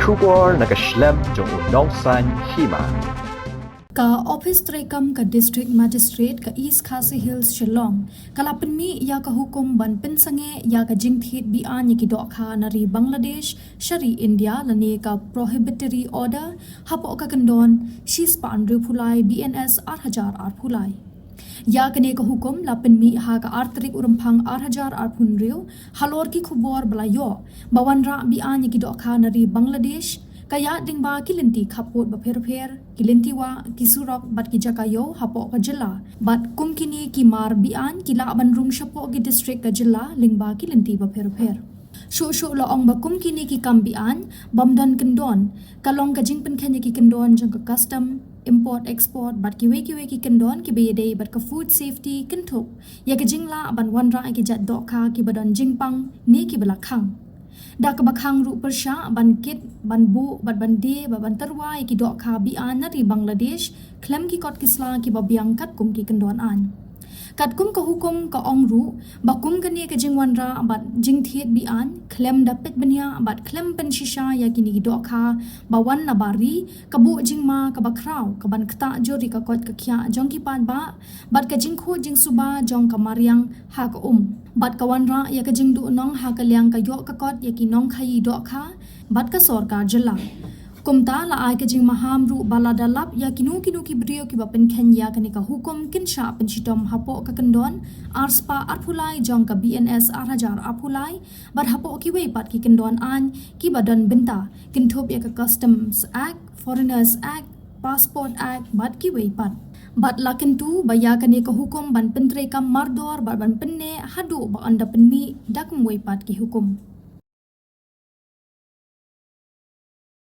Shukor nakaslem jong unong san Hima. Ka office trekam ka district magistrate ka East Khasi Hills Shillong kalapenmi ya ka hukum ban Sangeh ya ka Jingthied Be-Aiñ ki Dohkha nari Bangladesh Shari India lani ka prohibitory order hapo ka kendon shispa andru pulai BNS 8000 pulai ya kene ka hukum lapenmi ha ka artrik urumphang 8000 punriu halor ki khubor balayo bawanra Be-Aiñ ki Dohkha nari Bangladesh kaya dingba kilinti khapot ba pher kilinti wa kisurok bat ki jakayo hapo ka jilla bat kumkini ki mar Be-Aiñ ki la banrung shapo ki district ka jilla lingba kilinti ba pher shu la ong ba kumkini ki kam Be-Aiñ bamdan kendon kalong ka jingpen khanya ki kendon jang ka custom import export bat ki we ki kendon ki beyede bat ka food safety kentuk ya ka jingla ban wanra ki jat Dohkha ki badan jingpang ni ki belakhang da ka bakhang ru persya ban kit ban bu bat ban de ban terwai ki Dohkha Be-Aiñ nari Bangladesh klem ki kot kisla ki babiang kat kum ki kendon an kat kum ka hukum ka ong ru bakum ka ni ka jingwanra bat Jingthied Be-Aiñ klem dapet benya bat klem pen shisha ya ki ni Dohkha bawan na bari ka bu jingma ka bakrau ka ban kta jori ka kot ka khya jong ki pat ba bat ka jingkho jing suba jong ka mariang ha ka bat kawanra ya ka jingdu nong ha ka liang ka yo ka kot ya ki nong khai Dohkha bat ka sorkar jilla kumta la ai ka jing Maham ru baladalap ya kinu ki brio ki bapen khenya ka ni ka hukum kin sha pen chitom hapo ka kendon arspa arphulai jong ka BNS 8000 apulai bat hapo ki we pat ki kendon an ki badan benta kin thop ya ka Customs Act Foreigners Act Passport Act bat ki we pat bat lakin tu baya kane ka hukum ban pentre kam mardor ban penne hadu ba anda penmi dak we pat ki hukum